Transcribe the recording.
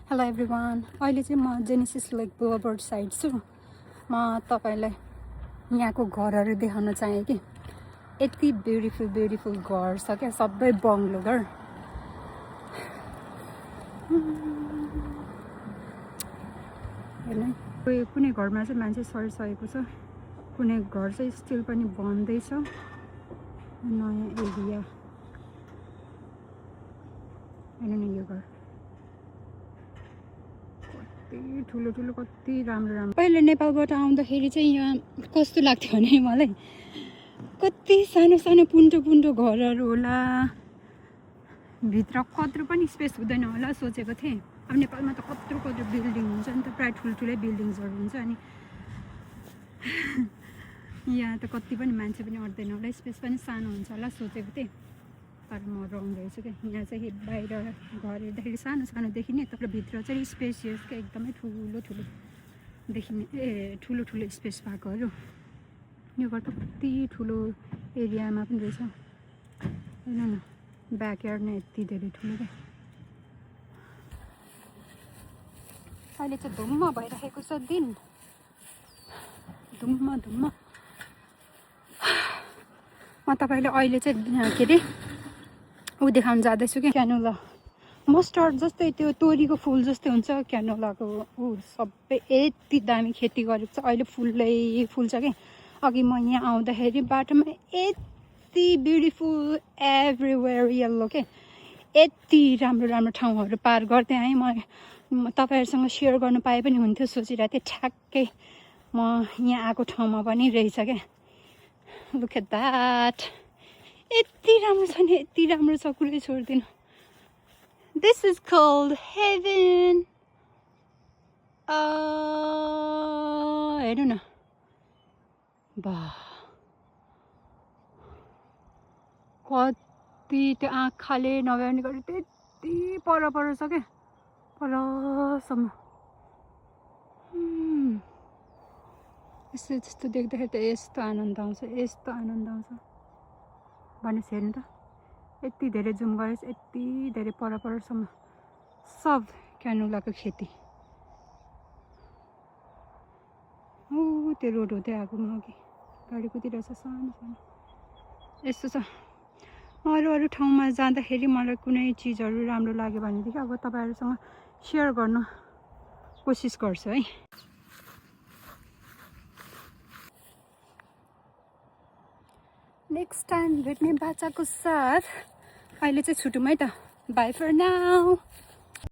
Hello everyone, अहिले चाहिँ म जेनेसिस लेक बोulevard साइड छु। म तपाईलाई यहाँको घरहरू देखाउन चाहे कि यति ब्युटिफुल घर छ क्या, सबै बङ्गलो घर। हेर्नु, कुनै घरमा चाहिँ मान्छे सरिसकेको छ, कुनै घर चाहिँ स्टिल पनि बन्दै छ। नयाँ एरिया हेर्नु न, यो घर कति ठुलो कति राम्रो। पहिले नेपालबाट आउँदाखेरि चाहिँ यहाँ कस्तो लाग्थ्यो भने मलाई कति सानो पुन्टो घरहरू होला, भित्र कत्रो पनि स्पेस हुँदैन होला सोचेको थिएँ। अब नेपालमा त कत्रो बिल्डिङ हुन्छ नि त, प्रायः ठुल्ठुलै बिल्डिङ्सहरू हुन्छ। अनि यहाँ त कति पनि मान्छे पनि अट्दैन होला, स्पेस पनि सानो हुन्छ होला सोचेको थिएँ। तर म रङ रहेछु क्या। यहाँ चाहिँ बाहिर घर हेर्दाखेरि सानो देखिने, तर भित्र चाहिँ स्पेसियस क्या, एकदमै ठुलो देखिने। ठुलो स्पेस भएकोहरू। यो घर त कति ठुलो एरियामा पनि रहेछ। हेर्नु न, ब्याकयार्ड नै यति धेरै ठुलो क्या। अहिले चाहिँ धुम्म भइरहेको छ दिन, धुम्म। म तपाईँले अहिले चाहिँ के अरे ऊ देखाउन जाँदैछु क्या, क्यानोला मस्टर्ड जस्तै, त्यो तोरीको फुल जस्तै हुन्छ क्यानोलाको ऊ। सबै यति दामी खेती गरेको छ, अहिले फुल्छ क्या। अघि म यहाँ आउँदाखेरि बाटोमा यति ब्युटिफुल एभ्रिवेयर येल्लो के, यति राम्रो ठाउँहरू पार गर्दै आएँ। म तपाईँहरूसँग सेयर गर्नु पाए पनि हुन्थ्यो सोचिरहेको थिएँ। ठ्याक्कै म यहाँ आएको ठाउँमा पनि रहेछ क्या। लुक एट द्याट, यति राम्रो छ नि, यति राम्रो छ, कुरै छोड्दिनँ। This is called heaven. हेर्नु न, वाह, कति त्यो आँखाले नभ्याउने गरी त्यति पर छ क्या, परसम्म। यस्तो देख्दाखेरि त यस्तो आनन्द आउँछ भनेपछि। हेर्नु त, यति धेरै जुम गरेछ, यति धेरै परसम्म सब क्यानोलाको खेती। त्यो रोड हुँदै आएको म अघि गाडी कुदिरहेछ सानो यस्तो छ। अरू ठाउँमा जाँदाखेरि मलाई कुनै चिजहरू राम्रो लाग्यो भनेदेखि अब तपाईँहरूसँग सेयर गर्न कोसिस गर्छु है। नेक्स्ट टाइम भेट्ने बाचाको साथ अहिले चाहिँ छुटौँ है त। Bye for now.